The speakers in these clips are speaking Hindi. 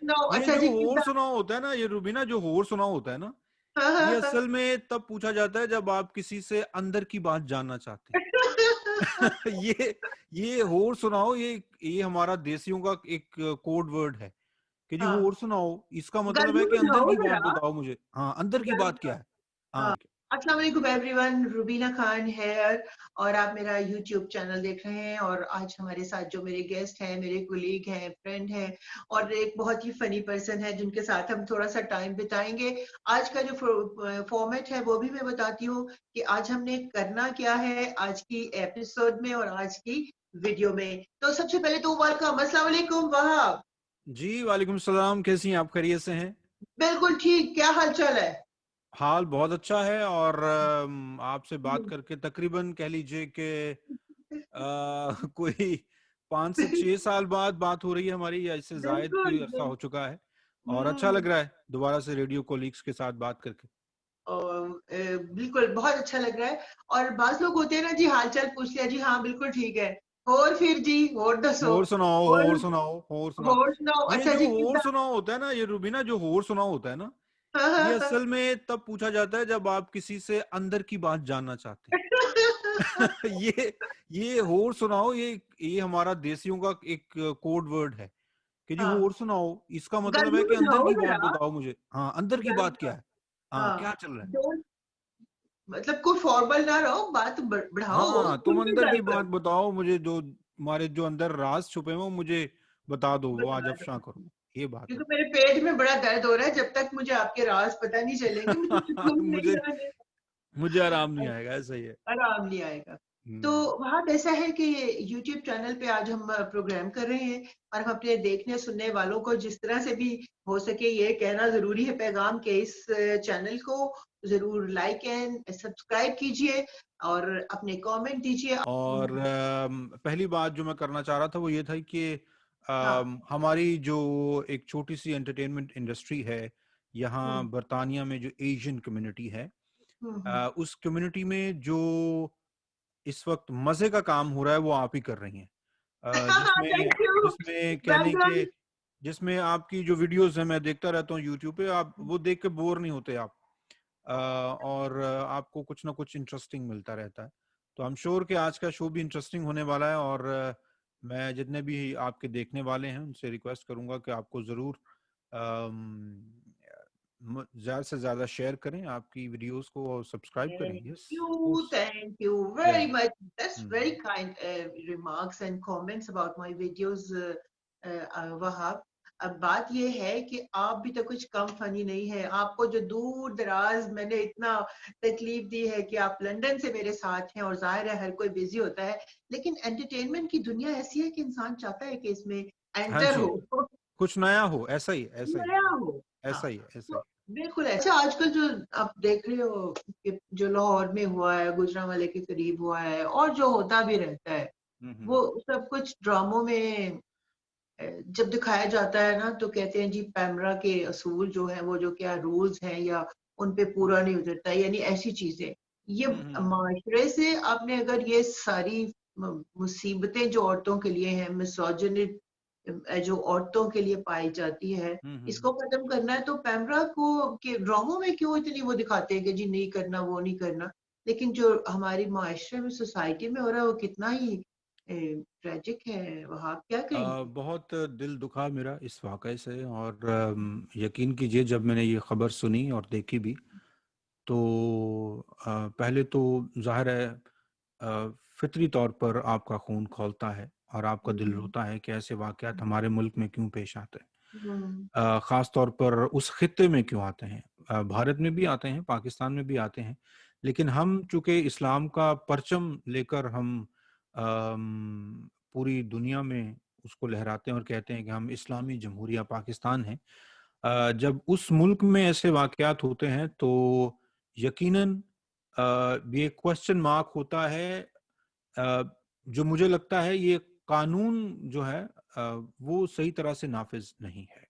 सुनाओ, ये अच्छा जो जी होर कितना। सुनाओ होता है ना, ये रूबीना जो होर सुनाओ होता है ना, हाँ, ये हाँ, हाँ। असल में तब पूछा जाता है जब आप किसी से अंदर की बात जानना चाहते हैं। ये होर सुनाओ, ये हमारा देसियों का एक कोड वर्ड है कि जी हाँ, होर सुनाओ, इसका मतलब गर्मी है कि में अंदर जाओ की बात जरा। बताओ मुझे। हाँ, अंदर की बात क्या है। हाँ। अस्सलाम वालेकुम एवरीवन, रुबीना खान है और आप मेरा यूट्यूब चैनल देख रहे हैं। और आज हमारे साथ जो मेरे गेस्ट हैं, मेरे कोलीग हैं, फ्रेंड हैं और एक बहुत ही फनी पर्सन है जिनके साथ हम थोड़ा सा टाइम बिताएंगे। आज का जो फॉर्मेट है वो भी मैं बताती हूँ कि आज हमने करना क्या है आज की एपिसोड में और आज की वीडियो में। तो सबसे पहले तो वेलकम, अस्सलाम वालेकुम वहाब। जी वालेकुम सलाम, कैसी हैं आप, खैरियत से हैं? बिल्कुल ठीक, क्या हाल चाल है? हाल बहुत अच्छा है। और आपसे बात करके तकरीबन कह लीजिए कि कोई 5 से 6 साल बाद बात हो रही है हमारी, या इससे जायद बिल्कुल कोई अरसा बिल्कुल। हो चुका है। और अच्छा हम्म। लग रहा है दोबारा से रेडियो कोलीग्स के साथ बात करके। बिल्कुल बहुत अच्छा लग रहा है। और बाज लोग होते हैं ना जी, हाल चाल पूछ लिया जी, हाँ बिल्कुल ठीक है। और फिर जी और दसो। होर सुनाओ, और होर सुनाओ, होर सुनाओ। और सुनाओ, ये अच्छा जो जी होर कितना। सुनाओ होता है ना, ये रूबीना जो होर सुनाओ होता है ना, हाँ, ये हाँ, हाँ। असल में तब पूछा जाता है जब आप किसी से अंदर की बात जानना चाहते हैं। ये होर सुनाओ, ये हमारा देसियों का एक कोड वर्ड है कि जी हाँ, होर सुनाओ, इसका मतलब गर्मी है में कि अंदर जाओ की बात जरा। बताओ मुझे। हाँ, अंदर की बात गर्म। क्या है। हाँ, हाँ, क्या चल रहा है। डोंट, मतलब कोई फॉर्मल ना रहो, बात बढ़ाओ, हाँ, तुम खुल के अंदर की जाकर। बात बताओ मुझे, जो हमारे जो अंदर राज छुपे हैं वो मुझे बता दो, वो आज बता अफशा दो, करो। ये बात क्योंकि है। मेरे पेट में बड़ा दर्द हो रहा है, जब तक मुझे आपके राज पता नहीं चलेंगे मुझे सुकून नहीं मुझे आने। मुझे आराम नहीं आएगा, ऐसा ही है। आराम नहीं आएगा। तो हम्म। वहाँ ऐसा है कि यूट्यूब चैनल पे आज हम प्रोग्राम कर रहे हैं और हम अपने देखने सुनने वालों को जिस तरह से भी हो सके ये कहना जरूरी है पैगाम के इस चैनल को जरूर लाइक एंड सब्सक्राइब कीजिए और अपने कमेंट दीजिए। और पहली बात जो मैं करना चाह रहा था वो ये था कि हाँ। हमारी जो एक छोटी सी एंटरटेनमेंट इंडस्ट्री है यहाँ हम्म, बरतानिया में, जो एशियन कम्युनिटी है, हम्म। उस कम्युनिटी में जो इस वक्त मजे का काम हो रहा है वो आप ही कर रही हैं। जिसमें थैंक यू। जिसमें वेल कहने के, डन। जिसमें आपकी जो वीडियोस हैं मैं देखता रहता हूँ यूट्यूब पे, आप वो देख के बोर नहीं होते आप। और आपको कुछ ना कुछ इंटरेस्टिंग मिलता रहता है। तो आई एम श्योर कि आज का शो भी इंटरेस्टिंग होने वाला है। और मैं जितने भी आपके देखने वाले हैं उनसे रिक्वेस्ट करूंगा कि आपको ज़रूर ज़्यादा से ज़्यादा शेयर करें आपकी वीडियोस को, और सब्सक्राइब करें। Yes, of course. Thank you या very much. That's very hmm. kind remarks and comments about my videos, Wahab. अब बात ये है कि आप भी तो कुछ कम फनी नहीं है। आपको जो दूर दराज मैंने इतना तकलीफ दी है कि आप लंदन से मेरे साथ हैं और जाहिर है हर कोई बिजी होता है, लेकिन एंटरटेनमेंट की दुनिया ऐसी है कि इंसान चाहता है कि इसमें हाँ एंटर जी, हो, कुछ नया हो, ऐसा ही, ऐसा ही, नया हो। हाँ, ऐसा ही, ऐसा तो ही। बिल्कुल ऐसा आजकल जो आप देख रहे हो कि जो लाहौर में हुआ है, गुजरांवाले के करीब हुआ है और जो होता भी रहता है, हम्म। वो सब कुछ ड्रामों में जब दिखाया जाता है ना तो कहते हैं जी पैमरा के असूल जो है वो जो क्या रूल्स हैं या उन पे पूरा नहीं उतरता, यानी ऐसी चीजें। ये हम्म। माशरे से आपने अगर ये सारी मुसीबतें जो औरतों के लिए हैं, मिसोजिनी जो औरतों के लिए पाई जाती है, हम्म। इसको खत्म करना है। तो पैमरा को के ड्रामों में क्यों इतनी वो दिखाते हैं कि जी नहीं करना, वो नहीं करना, लेकिन जो हमारी माशरे में सोसाइटी में हो रहा है वो कितना ही ट्रेजिक है। वहां क्या कहेंगे? बहुत दिल दुखा मेरा इस वाक़े से। और यकीन कीजिए, जब मैंने ये खबर सुनी और देखी भी, तो पहले तो ज़ाहिर है फितरी तौर पर आपका खून खौलता है और आपका दिल हम्म, रोता है कि ऐसे वाक़यात हमारे मुल्क में क्यों पेश आते हैं। हम्म, ख़ास तौर पर उस खित्ते में क्यों आते हैं। भारत में भी आते हैं, पाकिस्तान में भी आते हैं, लेकिन हम चूँकि इस्लाम का परचम लेकर हम पूरी दुनिया में उसको लहराते हैं और कहते हैं कि हम इस्लामी जमहूरिया पाकिस्तान हैं। जब उस मुल्क में ऐसे वाक़यात होते हैं तो यकीनन ये क्वेश्चन मार्क होता है। अ, जो मुझे लगता है ये कानून जो है वो सही तरह से नाफिज नहीं है।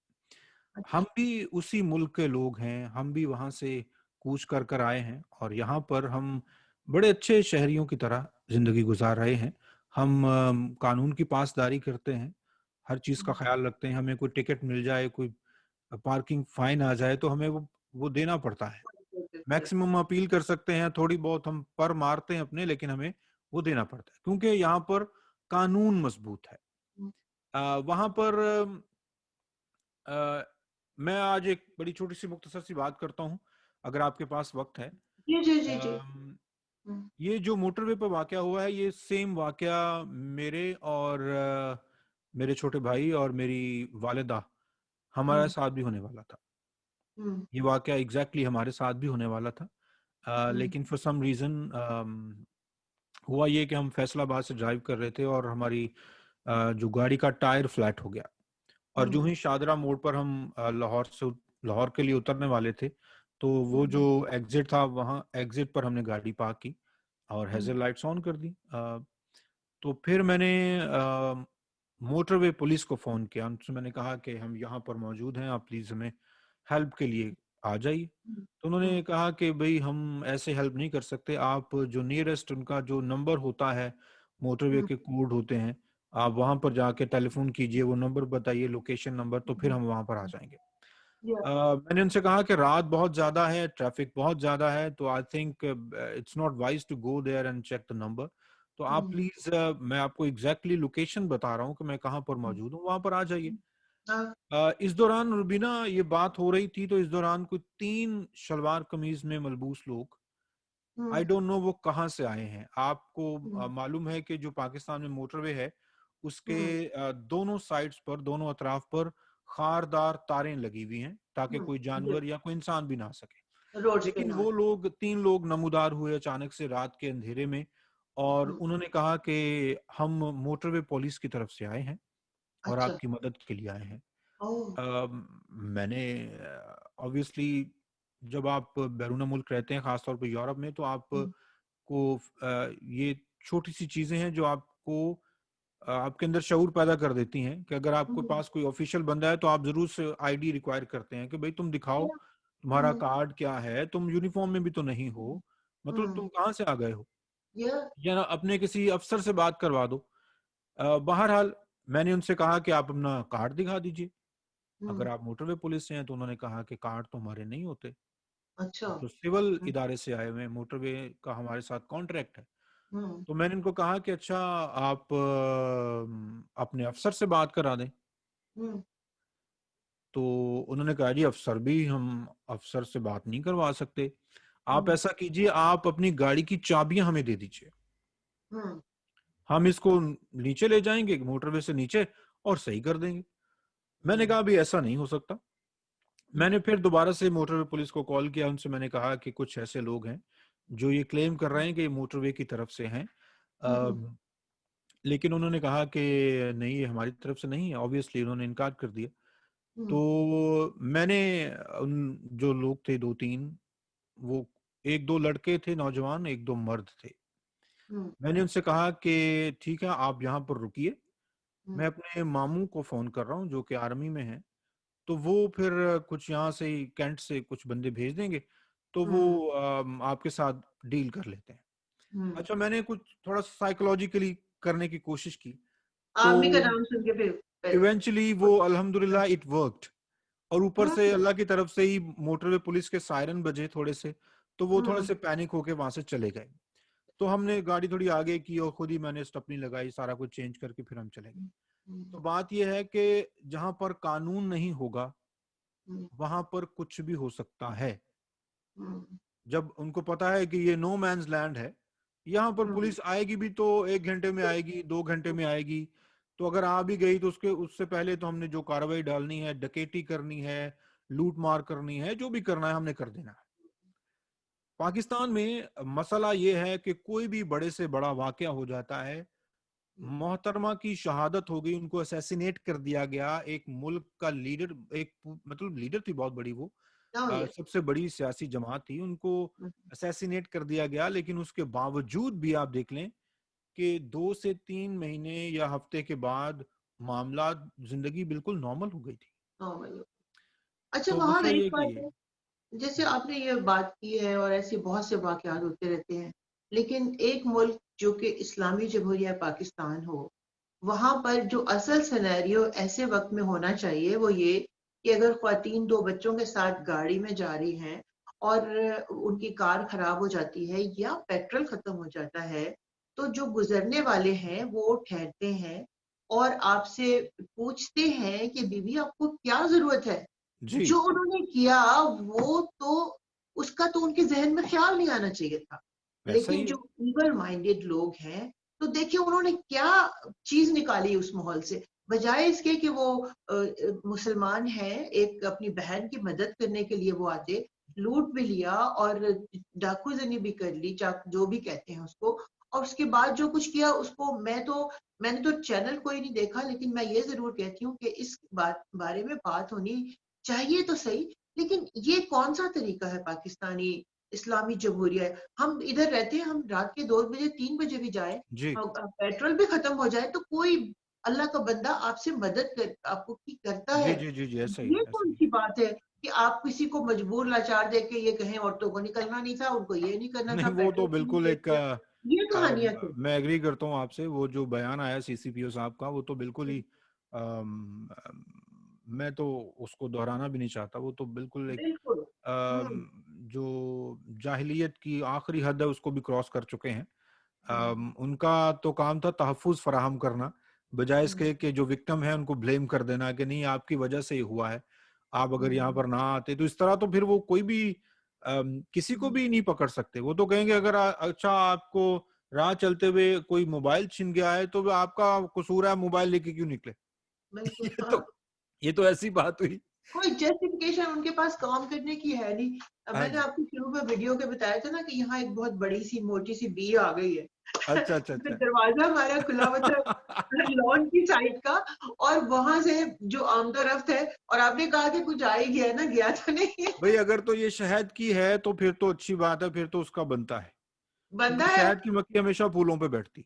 हम अच्छा, भी उसी मुल्क के लोग हैं, हम भी वहाँ से कूच कर कर आए हैं और यहाँ पर हम बड़े अच्छे शहरियों की तरह ज़िंदगी गुजार रहे हैं। हम कानून की पासदारी करते हैं, हर चीज़ का ख्याल रखते हैं। हमें कोई टिकट मिल जाए, कोई पार्किंग फाइन आ जाए तो हमें वो देना पड़ता है। मैक्सिमम अपील कर सकते हैं, थोड़ी बहुत हम पर मारते हैं अपने, लेकिन हमें वो देना पड़ता है क्योंकि यहाँ पर कानून मजबूत है। वहां पर अ, मैं आज एक बड़ी छोटी सी मुख्तसर सी बात करता हूँ, अगर आपके पास वक्त है। जी जी जी जी। अम, ये जो मोटरवे पर वाकया हुआ है, ये सेम वाकया मेरे और मेरे छोटे भाई और मेरी वालिदा, हमारे साथ भी होने वाला था। ये वाकया एग्जैक्टली हमारे साथ भी होने वाला था। लेकिन फॉर सम रीज़न हुआ ये कि हम फैसलाबाद से ड्राइव कर रहे थे और हमारी जो गाड़ी का टायर फ्लैट हो गया, और जो ही शादरा मोड़ पर हम लाहौर के लिए उतरने वाले थे, तो वो जो एग्जिट था, वहाँ एग्जिट पर हमने गाड़ी पार्क की और हेजर लाइट्स ऑन कर दी। तो फिर मैंने मोटरवे पुलिस को फ़ोन किया, उनसे मैंने कहा कि हम यहाँ पर मौजूद हैं, आप प्लीज़ हमें हेल्प के लिए आ जाइए। तो उन्होंने कहा कि भाई हम ऐसे हेल्प नहीं कर सकते, आप जो नियरेस्ट उनका जो नंबर होता है, मोटरवे के कोड होते हैं, आप वहाँ पर जाके टेलीफोन कीजिए, वो नंबर बताइए, लोकेशन नंबर, तो फिर हम वहाँ पर आ जाएंगे। मैंने उनसे कहा कि रात बहुत ज़्यादा है, ट्रैफिक बहुत ज़्यादा है, तो I think it's not wise to go there and check the number. तो आप प्लीज़, मैं आपको एग्जैक्टली लोकेशन बता रहा हूँ कि मैं कहाँ पर मौजूद हूँ, वहाँ पर आ जाइए। इस दौरान रुबीना ये बात हो रही थी, तो इस दौरान कोई 3 शलवार कमीज में मलबूस लोग, आई डोंट नो वो कहाँ से आए हैं। आपको मालूम है कि जो पाकिस्तान में मोटरवे है, उसके दोनों साइड्स पर, दोनों अतराफ पर खारदार तारें लगी हुई हैं ताकि कोई जानवर या कोई इंसान भी ना आ सके। रोड्स पे लेकिन ना। वो लोग, 3 लोग नमूदार हुए अचानक से रात के अंधेरे में, और उन्होंने कहा कि हम मोटरवे पुलिस की तरफ से आए हैं और अच्छा। आपकी मदद के लिए आए हैं। ओह। मैंने ऑब्वियसली, जब आप बैरून मुल्क रहते हैं, खासतौर पर यूरोप में, तो आपको ये छोटी सी चीजें हैं जो आपको आपके अंदर शऊर पैदा कर देती हैं कि अगर आपके पास कोई ऑफिशियल बंदा है तो आप जरूर से आईडी रिक्वायर करते हैं कि भाई तुम दिखाओ, तुम्हारा कार्ड क्या है, तुम यूनिफॉर्म में भी तो नहीं हो, मतलब तुम कहाँ से आ गए हो, या ना अपने किसी अफसर से बात करवा दो। बहरहाल, मैंने उनसे कहा कि आप अपना कार्ड दिखा दीजिए, अगर आप मोटरवे पुलिस से हैं। तो उन्होंने कहा कि कार्ड तो हमारे नहीं होते, अच्छा। हम तो सिविल इदारे से आए हुए हैं, मोटरवे का हमारे साथ कॉन्ट्रैक्ट है। तो मैंने इनको कहा कि अच्छा, आप अपने अफसर से बात करा दें। तो उन्होंने कहा जी, अफसर भी, हम अफसर से बात नहीं करवा सकते, आप ऐसा कीजिए, आप अपनी गाड़ी की चाबियां हमें दे दीजिए, हम इसको नीचे ले जाएंगे, मोटरवे से नीचे, और सही कर देंगे। मैंने कहा भी ऐसा नहीं हो सकता। मैंने फिर दोबारा से मोटरवे पुलिस को कॉल किया, उनसे मैंने कहा कि कुछ ऐसे लोग हैं जो ये क्लेम कर रहे हैं कि ये मोटरवे की तरफ से हैं, लेकिन उन्होंने कहा कि नहीं, ये हमारी तरफ से नहीं है। ऑब्वियसली उन्होंने इनकार कर दिया। तो मैंने उन जो लोग थे, 2-3, वो 1-2 लड़के थे नौजवान, 1-2 मर्द थे, मैंने उनसे कहा कि ठीक है, आप यहाँ पर रुकिए, मैं अपने मामू को फोन कर रहा हूँ जो कि आर्मी में है, तो वो फिर कुछ यहाँ से ही कैंट से कुछ बंदे भेज देंगे, तो वो आपके साथ डील कर लेते हैं। अच्छा, मैंने कुछ थोड़ा साइकोलॉजिकली करने की कोशिश की, तो आर्मी का नाम सुन के फिर। इवेंचुअली वो अल्हम्दुलिल्लाह इट वर्कड। और ऊपर से अल्लाह की तरफ से ही मोटरवे पुलिस के सायरन बजे थोड़े से, तो वो थोड़े से पैनिक होके वहां से चले गए। तो हमने गाड़ी थोड़ी आगे की और खुद ही मैंने स्टपनी लगाई, सारा कुछ चेंज करके फिर हम चले गए। तो बात यह है कि जहां पर कानून नहीं होगा, वहां पर कुछ भी हो सकता है। जब उनको पता है कि ये नो मैन्स लैंड है, यहाँ पर पुलिस आएगी भी तो 1 घंटे में आएगी, 2 घंटे में आएगी। तो अगर आ भी गई तो उससे पहले तो हमने जो कार्रवाई डालनी है, डकैती करनी है, लूट मार करनी है, जो भी करना है हमने कर देना है। पाकिस्तान में मसला ये है कि कोई भी बड़े से बड़ा वाकया हो जाता है, मोहतरमा की शहादत हो गई, उनको असैसिनेट कर दिया गया, एक मुल्क का लीडर, एक मतलब लीडर थी बहुत बड़ी, वो सबसे बड़ी सियासी जमात थी, उनको असैसिनेट कर दिया गया, लेकिन उसके बावजूद भी आप देख लें कि 2 से 3 महीने या हफ्ते के बाद मामला, जिंदगी बिल्कुल नॉर्मल हो गई थी। अच्छा, तो वहां मसला एक ये कि बात है, जैसे आपने ये बात की है और ऐसे बहुत से वाकयात होते रहते हैं, लेकिन एक मुल्क जो कि इस्लामी जमहूरिया पाकिस्तान हो, वहां पर जो असल सिनेरियो ऐसे वक्त में होना चाहिए वो ये कि अगर ख्वातीन दो बच्चों के साथ गाड़ी में जा रही हैं और उनकी कार खराब हो जाती है या पेट्रोल खत्म हो जाता है, तो जो गुजरने वाले हैं वो ठहरते हैं और आपसे पूछते हैं कि बीवी आपको क्या जरूरत है। जी, जो उन्होंने किया वो तो उसका तो उनके जहन में ख्याल नहीं आना चाहिए था। वैसा लेकिन ही है। जो इवल माइंडेड लोग हैं, तो देखिए उन्होंने क्या चीज निकाली उस माहौल से। बजाय इसके कि वो मुसलमान हैं, एक अपनी बहन की मदद करने के लिए वो आते, लूट भी लिया और डाकूजनी भी कर ली, जो भी कहते हैं उसको। और उसके बाद जो कुछ किया उसको मैंने तो चैनल कोई नहीं देखा, लेकिन मैं ये जरूर कहती हूँ कि इस बारे में बात होनी चाहिए तो सही। लेकिन ये कौन सा तरीका है पाकिस्तानी इस्लामी जमहूरिया? हम इधर रहते हैं, हम रात के 2 बजे 3 बजे भी जाए, जी, पेट्रोल भी खत्म हो जाए, तो कोई अल्लाह का बंदा आपसे मदद कर आपको की करता जी, है। जी, जी, जी, ऐसा ही ये है, ऐसा कौन ही है। सी बात है कि आप किसी को मजबूर लाचार देख के ये कहें औरतों को निकलना नहीं था, उनको ये नहीं करना था, नहीं, वो तो पेट्रोल क्यों नहीं बिल्कुल एक बेचते? ये कहानियां क्यों? मैं एग्री करता हूँ आपसे। वो जो बयान आया सीसीपीओ साहब का, वो तो बिल्कुल ही अम, अम, मैं तो उसको दोहराना भी नहीं चाहता। वो तो बिल्कुल एक बिल्कुल। हम्म। जो जाहिलियत की आखिरी हद है उसको भी क्रॉस कर चुके हैं। हम्म। उनका तो काम था तहफ़्फ़ुज़ फराहम करना, बजाय हम्म। इसके कि जो विक्टिम है उनको ब्लेम कर देना कि नहीं आपकी वजह से ही हुआ है। आप अगर यहाँ हम्म। पर ना आते तो इस तरह तो फिर वो कोई भी किसी को हम्म। भी नहीं पकड़ सकते। वो तो कहेंगे अगर अच्छा आपको राह चलते हुए कोई मोबाइल छिन गया है तो वो आपका कसूर है, मोबाइल लेके क्यों निकले? बिल्कुल, ये हाँ। तो ये तो ऐसी बात हुई। कोई जस्टिफिकेशन उनके पास काम करने की है नहीं। हाँ मैंने जी। आपको शुरू में वीडियो के बताया था ना कि यहाँ एक बहुत बड़ी सी मोटी सी बी आ गई है। अच्छा, अच्छा, तो अच्छा। दरवाजा हमारा खुला हुआ था लॉन की साइड का, और वहां से जो आमदोरफ्त है, और आपने कहा कि कुछ आ ही गया ना, गया तो नहीं भई है। अगर तो ये शहद की है तो फिर तो अच्छी बात है, फिर तो उसका बनता है। बंदा क्योंकि है। शहद की मक्खी हमेशा फूलों पे बैठती।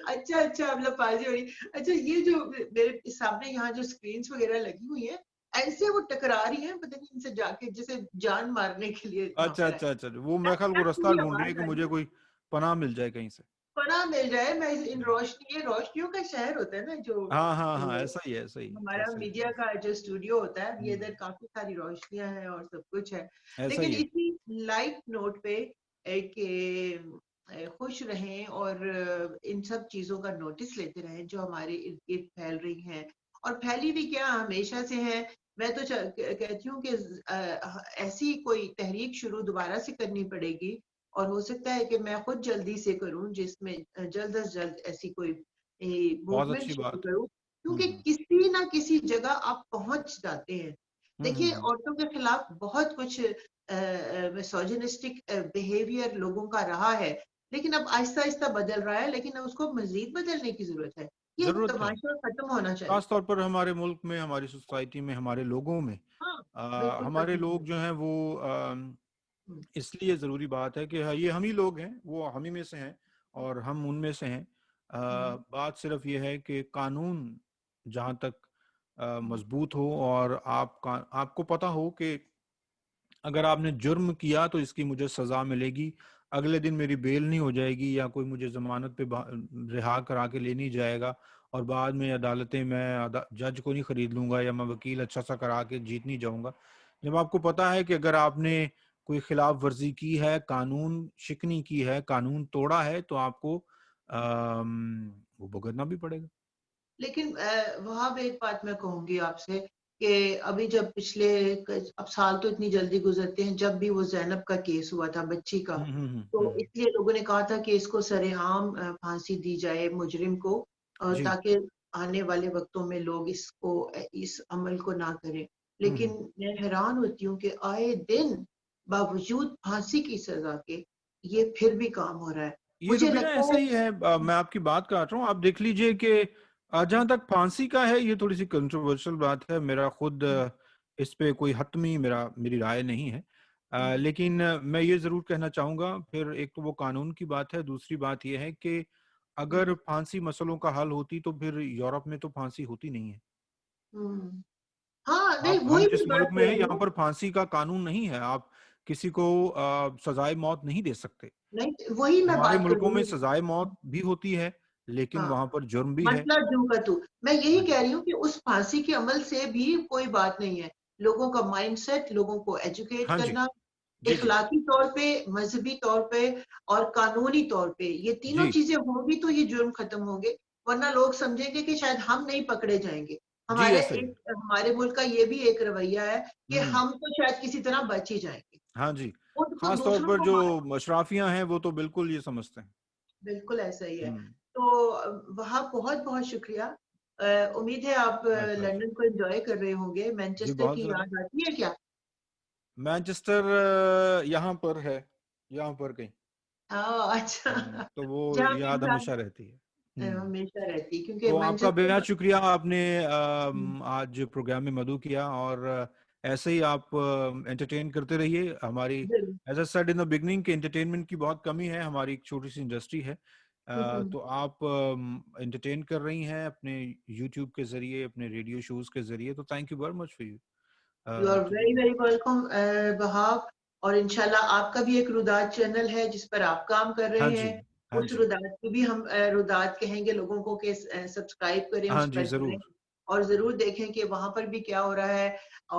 अच्छा अच्छा, आप लपाजी हो रही। अच्छा, ये जो मेरे सामने यहाँ जो स्क्रीन्स वगैरह लगी हुई है, ऐसे वो टकरा रही हैं, पता नहीं इनसे जाके जैसे जान मारने के लिए यहाँ अच्छा, पर अच्छा, आए। अच्छा। वो मेरे टक ख्याल वो टक रास्ता पूरी ढूँढ रही है आवाज कि आ रही मुझे है। कोई पनाह मिल जाए कहीं से। पनाह मिल जाए, मैं इन हुँ। रोशनी, ये रोशनियों का शहर होता है ना जो हाँ, हाँ, हाँ, ऐसा ही है, ऐसा ही, हमारा ऐसा ही। मीडिया का जो स्टूडियो होता है, ये हुँ, इधर काफी सारी रोशनियां हैं और सब कुछ है। ऐसा लेकिन ही है। इसी लाइट नोट पे कि खुश रहें और इन सब चीजों का नोटिस लेते रहें जो हमारे इर्द गिर्द फैल रही हैं, और फैली भी क्या हमेशा से है। मैं तो कहती हूँ कि ऐसी कोई तहरीक शुरू दोबारा से करनी पड़ेगी, और हो सकता है कि मैं खुद जल्दी से करूं, जिसमें जल्द अज जल्द ऐसी कोई बहुत मूवमेंट अच्छी शुरू बात है। करूं, हुँ, क्योंकि हुँ। किसी ना किसी जगह आप पहुंच जाते हैं। हुँ, हुँ, देखिए, हुँ। औरतों के खिलाफ बहुत कुछ मिसोजिनिस्टिक बिहेवियर लोगों का रहा है, लेकिन अब आहिस्ता आहिस्ता बदल रहा है, लेकिन अब उसको मजीद बदलने की जरूरत है। ये ज़रूरत है। तमाशा खत्म होना चाहिए। ख़ास तौर पर हमारे मुल्क में, हमारी सोसाइटी में, हमारे लोगों में। हाँ, बिल्कुल हमारे खत्म लोग होना जो हैं वो चाहिए। इसलिए ज़रूरी बात है कि हाँ, ये हम ही लोग हैं, वो हम ही में से हैं और हम उनमें से हैं। हम्म। बात सिर्फ़ ये है कि कानून जहाँ तक हम्म। मज़बूत हो और आपको पता हो कि अगर आपने जुर्म किया तो इसकी मुझे सज़ा मिलेगी, अगले दिन मेरी बेल नहीं हो जाएगी या कोई मुझे ज़मानत पे रिहा करा के ले नहीं जाएगा और बाद में अदालतें मैं जज को नहीं खरीद लूँगा या मैं वकील अच्छा-सा करा के जीत नहीं जाऊँगा। जब आपको पता है कि अगर आपने कोई खिलाफ वर्ज़ी की है, कानून शिकनी की है, कानून तोड़ा है तो आपको वो भुगतना भी पड़ेगा। लेकिन वहाँ पे एक बात मैं कहूँगी आपसे कि अभी जब पिछले अब साल तो इतनी जल्दी गुजरते हैं, जब भी वो ज़ैनब का केस हुआ था, बच्ची का, हुँ, हुँ, हुँ, तो हुँ। इसलिए लोगों ने कहा था कि इसको सरेआम फांसी दी जाए मुजरिम को, जी। ताकि आने वाले वक्तों में लोग इस अमल को ना करें। हुँ, लेकिन हुँ। मैं हैरान होती हूँ कि आए दिन बावजूद फांसी की सजा के ये फिर भी काम हो रहा है। ये मुझे रुबीना लगता ऐसा है। ही है। मैं आपकी बात काट रहा हूँ। आप देख लीजिए कि जहाँ तक फांसी का है ये थोड़ी-सी कंट्रोवर्शियल बात है। मेरा खुद इस पे कोई हतमी मेरी राय नहीं है। लेकिन मैं ये ज़रूर कहना चाहूँगा फिर एक तो वो कानून की बात है, दूसरी बात ये है कि अगर फांसी मसलों का हल होती तो फिर यूरोप में तो फांसी होती नहीं है। हाँ, नहीं हम वही जिस मैं बात मुल्क में कर हैं रही यहाँ हूँ। पर फांसी का कानून नहीं है। आप किसी को सजाए मौत नहीं दे सकते। नहीं, वही मैं हमारे बात कर मुल्कों रही में हूँ। सजाए मौत भी होती है, लेकिन हाँ, वहां पर जुर्म भी है। मतलब जू का तू। मैं यही हाँ कह जी, रही हूँ कि उस फांसी के अमल से भी कोई बात नहीं है। लोगों का माइंडसेट, लोगों को एजुकेट हाँ जी, करना, जी जी, इखलाकी तौर पे, मजहबी तौर पे और कानूनी तौर पे, ये तीनों जी चीजें होंगी तो ये जुर्म खत्म होंगे। वरना लोग समझेंगे कि शायद हम नहीं पकड़े जाएंगे। जी, ऐसे ही। हमारे मुल्क का ये भी एक रवैया है कि हम्म। हम तो शायद किसी तरह बच ही जाएंगे। हाँ जी, उनको खास तौर दूसरों पर को जो अशराफियां हैं वो तो बिल्कुल ये समझते हैं। बिल्कुल ऐसा ही है। हम्म। तो वहाँ बहुत-बहुत शुक्रिया। उम्मीद है आप माय प्लेजर। लंदन को एन्जॉय कर रहे होंगे। जी मैनचेस्टर बहुत की ज्यादा। याद आती है क्या? मैनचेस्टर यहाँ पर है, यहाँ पर कहीं। अच्छा। तो वो जहाँ पे याद इंसान हमेशा रहती है। हम्म। हमेशा रहती है क्योंकि तो आपका मैनचेस्टर बेहद में शुक्रिया, आपने हुँ, आज प्रोग्राम में मदु किया, और ऐसे ही आप एंटरटेन करते रहिए हमारी। ज़रूर। As I said in the beginning, के एंटरटेनमेंट की बहुत कमी है, हमारी एक छोटी सी इंडस्ट्री है। हुँ, हुँ। तो आप एंटरटेन कर रही हैं अपने यूट्यूब के जरिए, अपने रेडियो शोज के जरिए, तो thank you very much for you you are too very do. Very welcome बहाव। और इंशाल्लाह आपका भी एक रुदात चैनल है जिस पर आप काम कर हाँ रहे जी, हैं। हाँ उस जी, रुदात की भी हम रुदात कहेंगे लोगों को कि सब्सक्राइब करें, हाँ उस जी, पर जुड़ें जरूर। और ज़रूर देखें कि वहाँ पर भी क्या हो रहा है।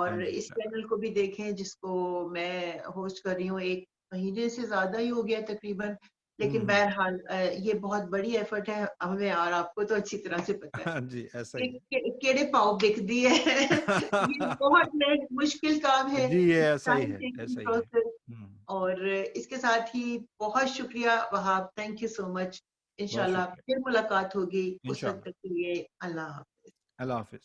हाँ और जी, इस चैनल को भी देखें जिसको मैं होस्ट कर रही हूँ 1 महीने से ज़्यादा ही हो गया तकरीबन। लेकिन हम्म। बहरहाल ये बहुत बड़ी एफर्ट है हमें और आपको तो अच्छी तरह से पता है। हाँ जी, ऐसा ही कि है। केड़े पाँव बिकदी है। ये बहुत मुश्किल काम है, जी, ये ऐसा ही टाइम है, टेकिंग ऐसा ही है। प्रोसेस। हम्म। और इसके साथ ही बहुत शुक्रिया Wahab, thank you so much. बहुत इंशाल्लाह शुक्रिया। फिर मुलाकात होगी, उस वक़्त इंशाल्लाह। तक के लिए अल्लाह हाफ़िज़। अल्लाह हाफिज।